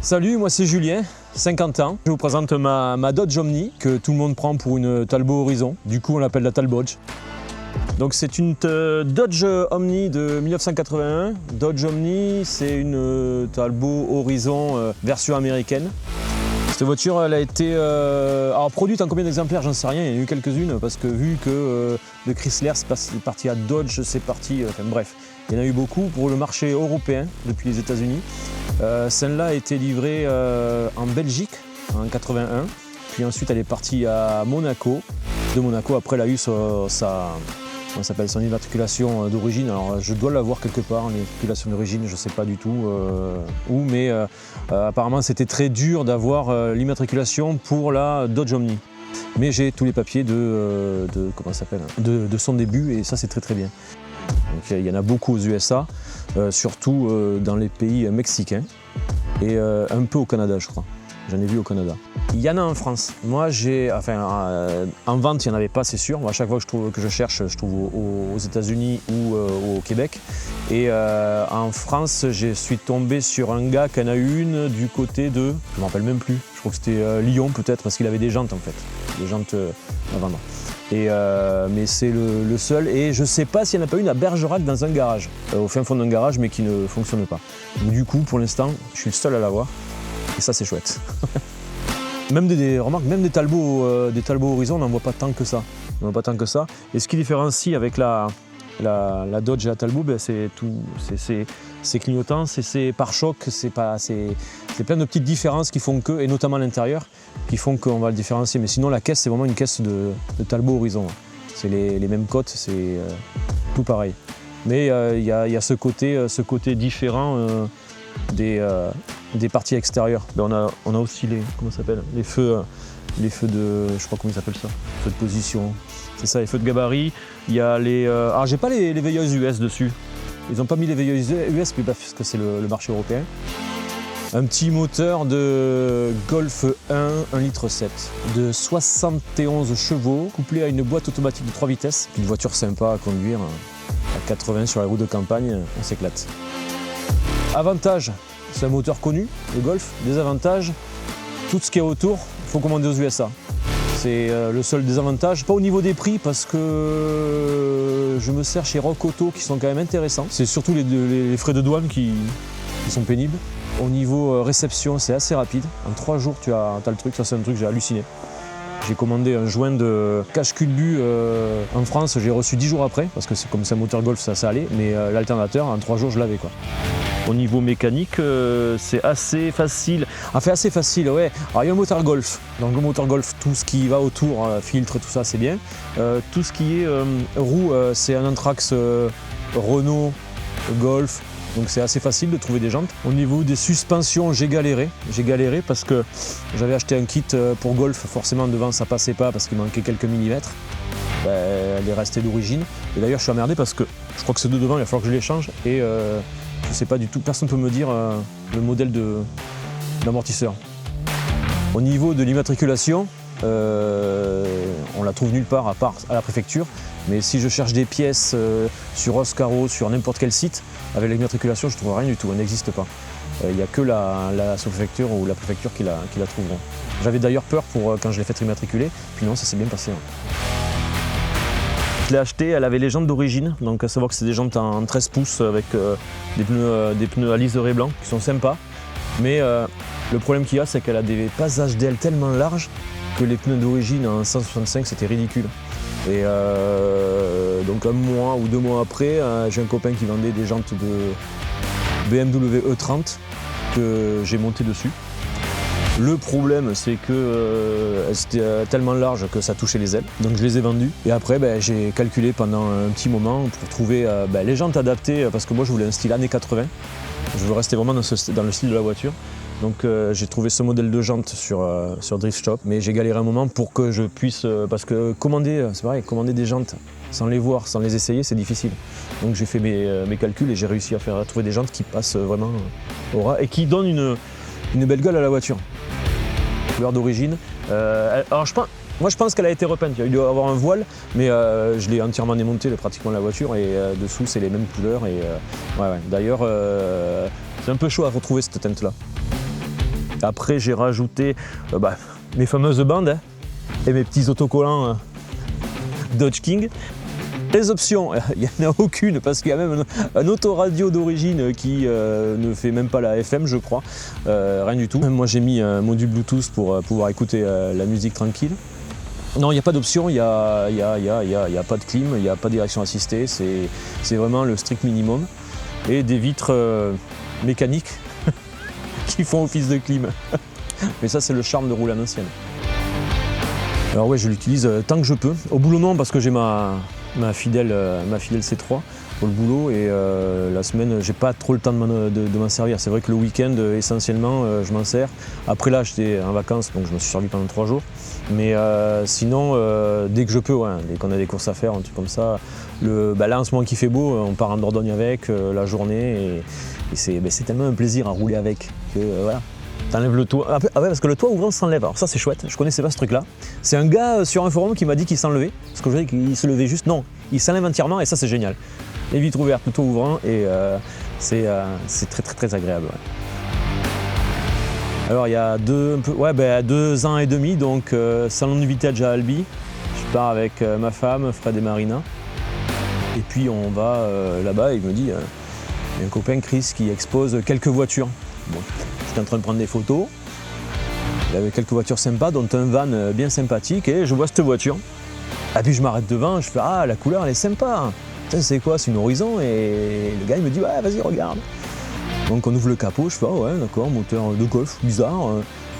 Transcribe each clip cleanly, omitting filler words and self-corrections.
Salut, moi c'est Julien, 50 ans. Je vous présente ma Dodge Omni que tout le monde prend pour une Talbot Horizon. Du coup on l'appelle la Talbodge. Donc c'est une Dodge Omni de 1981. Dodge Omni, c'est une Talbot Horizon version américaine. Cette voiture, elle a été alors produite en combien d'exemplaires, j'en sais rien, il y en a eu quelques-unes parce que vu que de Chrysler c'est parti à Dodge, c'est parti, enfin bref, il y en a eu beaucoup pour le marché européen depuis les États-Unis. Celle-là a été livrée en Belgique en 81, puis ensuite elle est partie à Monaco. De Monaco, après elle a eu son immatriculation d'origine. Alors je dois l'avoir quelque part, l'immatriculation d'origine, je ne sais pas du tout où, mais apparemment c'était très dur d'avoir l'immatriculation pour la Dodge Omni. Mais j'ai tous les papiers de son début et ça c'est très très bien. Donc, il y en a beaucoup aux USA, surtout dans les pays mexicains et un peu au Canada je crois. J'en ai vu au Canada. Il y en a en France. Moi, en vente, il n'y en avait pas, c'est sûr. Moi, à chaque fois que je cherche, je trouve aux États-Unis ou au Québec. Et en France, je suis tombé sur un gars qui en a eu une du côté de... Je ne me rappelle même plus. Je crois que c'était Lyon peut-être, parce qu'il avait des jantes en fait. Des jantes à vendre. Mais c'est le seul. Et je ne sais pas s'il n'y en a pas une à Bergerac dans un garage. Au fin fond d'un garage, mais qui ne fonctionne pas. Donc, du coup, pour l'instant, je suis le seul à l'avoir. Et ça, c'est chouette. Même des Talbot Horizon, on n'en voit pas tant que ça. Et ce qui différencie avec la Dodge et la Talbot, ben, c'est clignotant, c'est pare-choc, c'est plein de petites différences qui font que, et notamment à l'intérieur, qui font qu'on va le différencier. Mais sinon, la caisse, c'est vraiment une caisse de Talbot Horizon. C'est les mêmes côtes, c'est tout pareil. Mais il y a ce côté différent des parties extérieures. On a aussi les feux de, je crois comment ils s'appellent ça, feux de position. C'est ça, les feux de gabarit. Il y a alors j'ai pas les veilleuses US dessus. Ils n'ont pas mis les veilleuses US parce que c'est le marché européen. Un petit moteur de Golf 1 1,7 litre de 71 chevaux, couplé à une boîte automatique de 3 vitesses. Une voiture sympa à conduire à 80 sur les routes de campagne, on s'éclate. Avantage, c'est un moteur connu, le Golf. Désavantage, tout ce qui est autour, il faut commander aux USA. C'est le seul désavantage. Pas au niveau des prix parce que je me sers chez Rock Auto qui sont quand même intéressants. C'est surtout les frais de douane qui sont pénibles. Au niveau réception, c'est assez rapide. En 3 jours, tu as le truc. Ça, c'est un truc, j'ai halluciné. J'ai commandé un joint de cache-culbu en France, j'ai reçu 10 jours après, parce que comme c'est un moteur Golf, ça allait, mais l'alternateur, en 3 jours, je l'avais quoi. Au niveau mécanique, c'est assez facile. Enfin, assez facile, ouais. Alors, il y a un moteur Golf. Donc, le moteur Golf, tout ce qui va autour, filtre, tout ça, c'est bien. Tout ce qui est roue, c'est un Anthrax Renault Golf. Donc c'est assez facile de trouver des jantes. Au niveau des suspensions, j'ai galéré parce que j'avais acheté un kit pour Golf, forcément devant ça passait pas parce qu'il manquait quelques millimètres. Elle est restée d'origine. Et d'ailleurs je suis emmerdé parce que je crois que ceux de devant, il va falloir que je les change et je sais pas du tout, personne ne peut me dire le modèle d'amortisseur. Au niveau de l'immatriculation, on la trouve nulle part à part à la préfecture. Mais si je cherche des pièces sur Oscaro, sur n'importe quel site, avec l'immatriculation, je ne trouve rien du tout, elle n'existe pas. Il n'y a que la sous-préfecture ou la préfecture qui la trouveront. J'avais d'ailleurs peur quand je l'ai fait immatriculer, puis non, ça s'est bien passé. Je l'ai achetée, elle avait les jantes d'origine, donc à savoir que c'est des jantes en 13 pouces avec des pneus à liseré blanc qui sont sympas. Mais le problème qu'il y a, c'est qu'elle a des passages d'aile tellement larges que les pneus d'origine en 165, c'était ridicule. Et donc 1 mois ou 2 mois après, j'ai un copain qui vendait des jantes de BMW E30 que j'ai monté dessus. Le problème, c'est qu'elles étaient tellement larges que ça touchait les ailes. Donc je les ai vendues. Et après, j'ai calculé pendant un petit moment pour trouver les jantes adaptées, parce que moi je voulais un style années 80. Je veux rester vraiment dans le style de la voiture. Donc j'ai trouvé ce modèle de jantes sur Drift Shop, mais j'ai galéré un moment pour que je puisse, parce que commander, c'est pareil, commander des jantes sans les voir, sans les essayer, c'est difficile. Donc j'ai fait mes calculs et j'ai réussi à trouver des jantes qui passent vraiment au ras et qui donnent une belle gueule à la voiture. Couleur d'origine. Alors moi je pense qu'elle a été repeinte, il y a dû avoir un voile, mais je l'ai entièrement démonté pratiquement la voiture et dessous c'est les mêmes couleurs. Et, ouais. D'ailleurs c'est un peu chaud à retrouver cette teinte là. Après j'ai rajouté mes fameuses bandes hein, et mes petits autocollants Dodge King. Les options, il n'y en a aucune parce qu'il y a même un autoradio d'origine qui ne fait même pas la FM je crois, rien du tout. Moi j'ai mis un module Bluetooth pour pouvoir écouter la musique tranquille. Non, il n'y a pas d'option, il n'y a pas de clim, il n'y a pas de direction assistée, c'est vraiment le strict minimum. Et des vitres mécaniques qui font office de clim. Mais ça c'est le charme de rouler à l'ancienne. Alors ouais, je l'utilise tant que je peux. Au boulot non parce que j'ai ma fidèle C3 pour le boulot et la semaine j'ai pas trop le temps de m'en servir. C'est vrai que le week-end essentiellement je m'en sers. Après là j'étais en vacances donc je me suis servi pendant 3 jours. Mais sinon dès que je peux, ouais, dès qu'on a des courses à faire, un truc comme ça. Là en ce moment qu'il fait beau, on part en Dordogne avec la journée et c'est tellement un plaisir à rouler avec que voilà. T'enlèves le toit. Ah ouais, parce que le toit ouvrant s'enlève. Alors ça c'est chouette, je connaissais pas ce truc là. C'est un gars sur un forum qui m'a dit qu'il s'enlevait. Parce que je disais qu'il se levait juste. Non, il s'enlève entièrement et ça c'est génial. Les vitres ouvertes, le toit ouvrant et c'est très agréable. Ouais. Alors il y a 2 ans et demi, donc salon du vintage à Albi. Je pars avec ma femme, Fred et Marina. Et puis on va là-bas, il me dit, il y a un copain Chris qui expose quelques voitures. Bon. J'étais en train de prendre des photos, il y avait quelques voitures sympas, dont un van bien sympathique, et je vois cette voiture. Et puis je m'arrête devant, je fais ah la couleur elle est sympa, c'est quoi, c'est une Horizon, et le gars il me dit ouais vas-y regarde. Donc on ouvre le capot, je fais ah ouais d'accord, moteur de Golf, bizarre,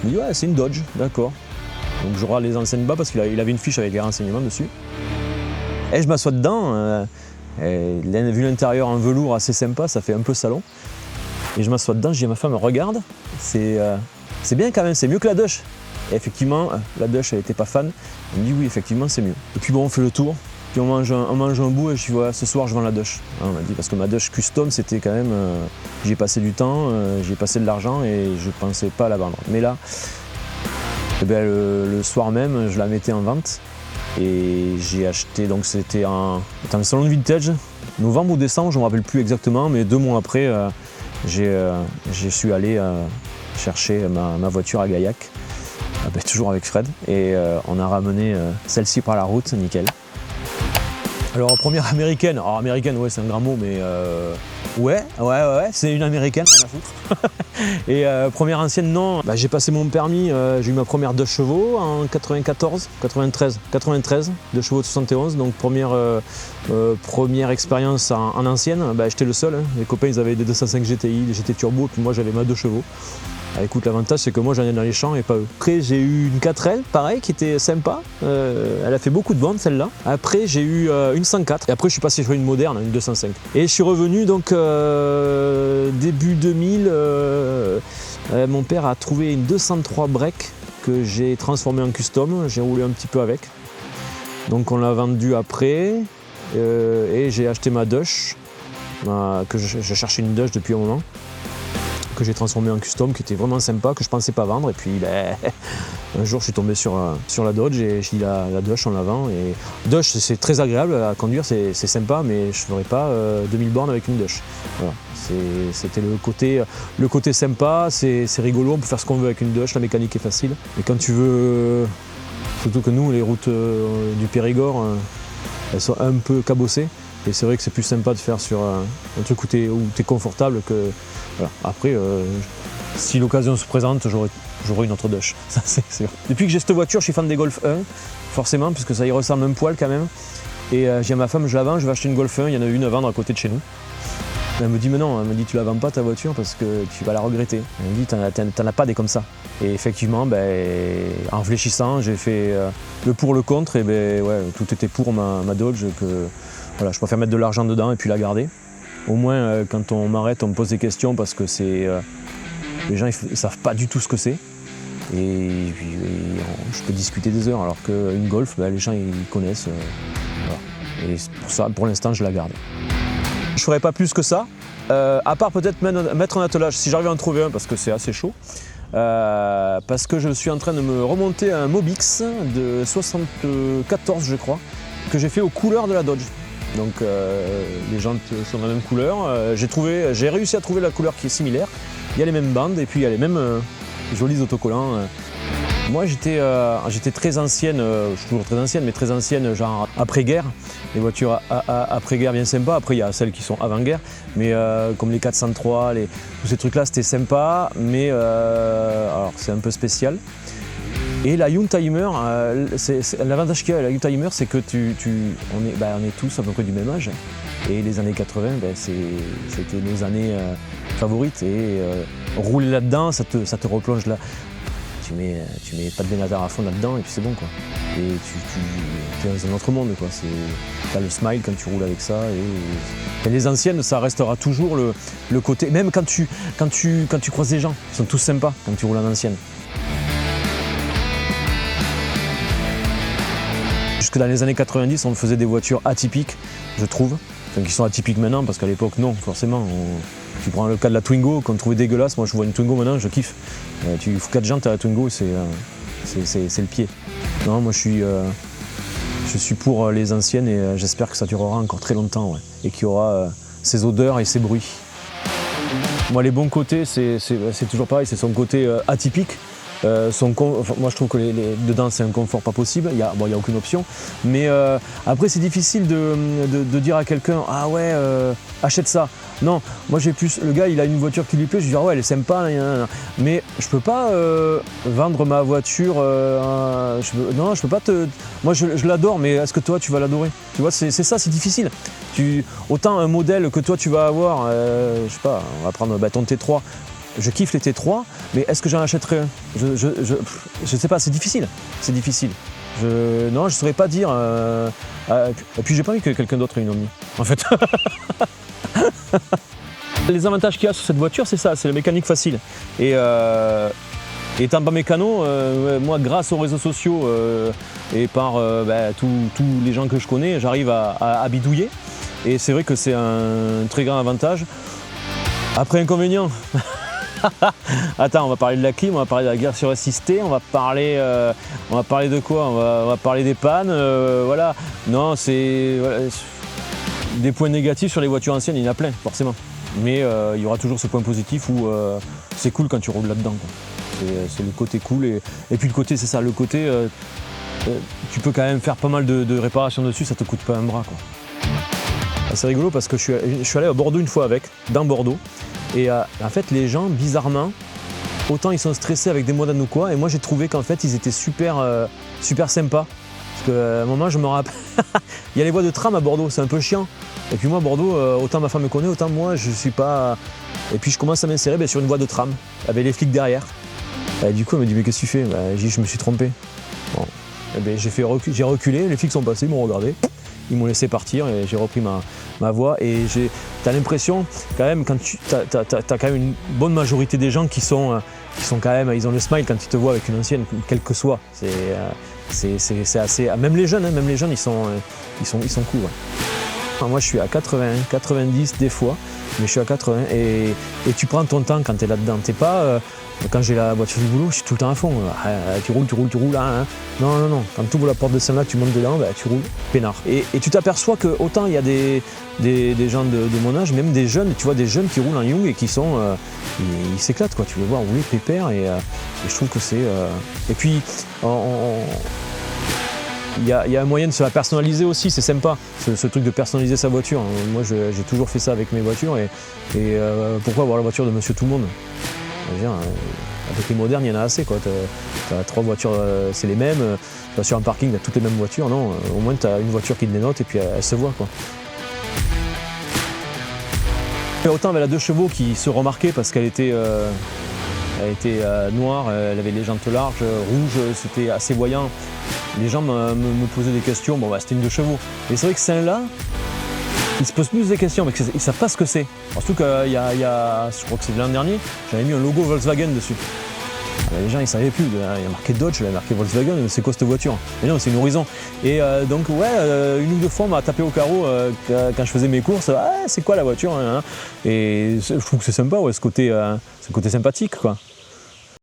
il me dit ouais c'est une Dodge, d'accord. Donc je regarde les enseignes bas parce qu'il avait une fiche avec les renseignements dessus. Et je m'assois dedans, vu l'intérieur en velours assez sympa, ça fait un peu salon. Et je m'assois dedans, je dis à ma femme, regarde, c'est bien quand même, c'est mieux que la Dodge. Et effectivement, la Dodge, elle n'était pas fan. Elle me dit oui, effectivement, c'est mieux. Et puis bon, on fait le tour, puis on mange un bout et je dis voilà, ce soir, je vends la Dodge. On m'a dit, parce que ma Dodge custom, c'était quand même, j'y ai passé du temps, j'y ai passé de l'argent et je ne pensais pas la vendre. Mais là, le soir même, je la mettais en vente. Et j'ai acheté, donc c'était un salon de vintage, novembre ou décembre, je ne me rappelle plus exactement, mais 2 mois après, j'ai su aller chercher ma voiture à Gaillac, toujours avec Fred, et on a ramené celle-ci par la route, nickel. Alors première américaine, alors américaine ouais c'est un grand mot mais ouais c'est une américaine, rien à foutre. Et première ancienne non, j'ai passé mon permis, j'ai eu ma première 2 chevaux en 93, 2 chevaux de 71, donc première expérience en ancienne, j'étais le seul, hein. Les copains ils avaient des 205 GTI, des GT Turbo, puis moi j'avais ma 2 chevaux. Écoute, l'avantage c'est que moi j'en ai dans les champs et pas eux. Après j'ai eu une 4L, pareil, qui était sympa. Elle a fait beaucoup de ventes celle-là. Après j'ai eu une 104 et après je suis passé sur une moderne, une 205. Et je suis revenu donc début 2000. Mon père a trouvé une 203 break que j'ai transformée en custom. J'ai roulé un petit peu avec. Donc on l'a vendue après et j'ai acheté ma Dodge. Que je cherchais une Dodge depuis un moment, que j'ai transformé en custom, qui était vraiment sympa, que je pensais pas vendre. Et puis un jour je suis tombé sur la Dodge et je dis la Dodge on la vend. Et Dodge c'est très agréable à conduire, c'est sympa, mais je ne ferai pas 2000 bornes avec une Dodge. Voilà. C'était le côté sympa, c'est rigolo, on peut faire ce qu'on veut avec une Dodge, la mécanique est facile. Et quand tu veux, surtout que nous les routes du Périgord, elles sont un peu cabossées. Et c'est vrai que c'est plus sympa de faire sur un truc où tu es confortable que... Voilà. Après, si l'occasion se présente, j'aurai une autre Dodge, ça c'est sûr. Depuis que j'ai cette voiture, je suis fan des Golf 1, forcément, puisque ça y ressemble un poil quand même. Et j'ai à ma femme, je la vends, je vais acheter une Golf 1, il y en a une à vendre à côté de chez nous. Elle me dit, mais non, elle me dit, tu la vends pas ta voiture parce que tu vas la regretter. Elle me dit, t'en as pas des comme ça. Et effectivement, en réfléchissant, j'ai fait le pour, le contre, et ouais, tout était pour ma Dodge, que voilà, je préfère mettre de l'argent dedans et puis la garder. Au moins, quand on m'arrête, on me pose des questions parce que les gens ils savent pas du tout ce que c'est. Et je peux discuter des heures, alors qu'une Golf, les gens ils connaissent. Voilà. Et pour ça, pour l'instant, je la garde. Je ferai pas plus que ça, à part peut-être mettre un attelage, si j'arrive à en trouver un, parce que c'est assez chaud. Parce que je suis en train de me remonter un Mobix de 74, je crois, que j'ai fait aux couleurs de la Dodge. Donc les jantes sont de la même couleur. J'ai réussi à trouver la couleur qui est similaire. Il y a les mêmes bandes et puis il y a les mêmes jolis autocollants. Moi j'étais très ancienne, je suis toujours très ancienne, mais très ancienne genre après-guerre. Les voitures après-guerre bien sympa. Après il y a celles qui sont avant-guerre, mais comme les 403, tous ces trucs-là c'était sympa, mais alors c'est un peu spécial. Et la Youngtimer, l'avantage qu'il y a à la Youngtimer, c'est que on est tous à peu près du même âge. Et les années 80, c'était nos années favorites. Et rouler là-dedans, ça te replonge là. Tu mets pas de Benatar à fond là-dedans et puis c'est bon quoi. Et tu es dans un autre monde quoi. T'as le smile quand tu roules avec ça. Et les anciennes, ça restera toujours le côté. Même quand tu croises des gens, ils sont tous sympas quand tu roules en ancienne. Jusque dans les années 90, on faisait des voitures atypiques, je trouve. Enfin, qui sont atypiques maintenant parce qu'à l'époque non, forcément. Tu prends le cas de la Twingo qu'on trouvait dégueulasse, moi je vois une Twingo maintenant, je kiffe. Tu fous 4 jantes à la Twingo, c'est le pied. Non, moi je suis pour les anciennes et j'espère que ça durera encore très longtemps ouais, et qu'il y aura ces odeurs et ces bruits. Moi les bons côtés, c'est toujours pareil, c'est son côté atypique. Moi je trouve que dedans c'est un confort pas possible, il y a aucune option, mais après c'est difficile de dire à quelqu'un ah ouais achète ça. Non, moi j'ai plus, le gars il a une voiture qui lui plaît, je lui dis ah ouais elle est sympa, mais je peux pas vendre ma voiture, non je peux pas moi je l'adore mais est-ce que toi tu vas l'adorer? Tu vois c'est ça, c'est difficile. Autant un modèle que toi tu vas avoir, je sais pas, on va prendre ton T3. Je kiffe les T3, mais est-ce que j'en achèterai un? Je sais pas, c'est difficile. C'est difficile. Non, je saurais pas dire. Et puis j'ai pas envie que quelqu'un d'autre ait une Omni, en fait. Les avantages qu'il y a sur cette voiture, c'est ça, c'est la mécanique facile. Et étant pas mécano, moi grâce aux réseaux sociaux et par tous les gens que je connais, j'arrive à bidouiller. Et c'est vrai que c'est un très grand avantage. Après inconvénient. Attends, on va parler de la clim, on va parler de la guerre assistée, on va parler de quoi? On va parler des pannes, voilà. Non, voilà, des points négatifs sur les voitures anciennes, il y en a plein, forcément. Mais il y aura toujours ce point positif où c'est cool quand tu roules là-dedans. C'est le côté cool et puis le côté, c'est ça, le côté, tu peux quand même faire pas mal de réparations dessus, ça te coûte pas un bras, quoi. C'est rigolo parce que je suis allé à Bordeaux une fois dans Bordeaux. Et en fait, les gens, bizarrement, autant ils sont stressés avec des modanes ou quoi, et moi j'ai trouvé qu'en fait ils étaient super sympas. Parce qu'à un moment, je me rappelle, il y a les voies de tram à Bordeaux, c'est un peu chiant. Et puis moi, Bordeaux, autant ma femme me connaît, autant moi je suis pas. Et puis je commence à m'insérer sur une voie de tram, avec les flics derrière. Et du coup, elle me dit mais qu'est-ce que tu fais? Je me suis trompé. Bon. J'ai reculé, les flics sont passés, ils m'ont regardé. Ils m'ont laissé partir et j'ai repris ma voie. Et t'as l'impression, quand même, quand t'as quand même une bonne majorité des gens qui sont quand même, ils ont le smile quand ils te voient avec une ancienne, quelle que soit. C'est assez. Même les jeunes, ils sont cool. Ouais. Enfin, moi, je suis à 80, 90 des fois, mais je suis à 80 et tu prends ton temps quand t'es là-dedans. T'es pas. Quand j'ai la voiture du boulot, je suis tout le temps à fond. Tu roules. Hein. Non. Quand tu ouvres la porte de Saint-Lac, tu montes dedans, tu roules peinard. Et tu t'aperçois que autant il y a des gens de mon âge, même des jeunes, tu vois des jeunes qui roulent en Young et qui sont, ils s'éclatent quoi. Tu les vois rouler pépère et je trouve que c'est. Et puis il y a un moyen de se la personnaliser aussi, c'est sympa, ce truc de personnaliser sa voiture. Moi j'ai toujours fait ça avec mes voitures et pourquoi avoir la voiture de Monsieur Tout-le-Monde? Avec les modernes, il y en a assez. T'as 3 voitures, c'est les mêmes. Tu vas sur un parking, tu as toutes les mêmes voitures. Non, au moins tu as une voiture qui te dénote et puis elle se voit. Quoi. Et autant elle a 2 chevaux qui se remarquaient parce qu'elle était, noire, elle avait les jantes larges, rouges, c'était assez voyant. Les gens me posaient des questions, c'était une 2 chevaux. Et c'est vrai que celle-là, ils se posent plus des questions, mais ils ne savent pas ce que c'est. Surtout qu'il y a, je crois que c'est l'an dernier, j'avais mis un logo Volkswagen dessus. Les gens ils ne savaient plus, il y a marqué Dodge, il y a marqué Volkswagen, mais c'est quoi cette voiture? Mais non, c'est une Horizon. Et donc une ou 2 fois on m'a tapé au carreau quand je faisais mes courses, c'est quoi la voiture? Et je trouve que c'est sympa, ce côté sympathique quoi.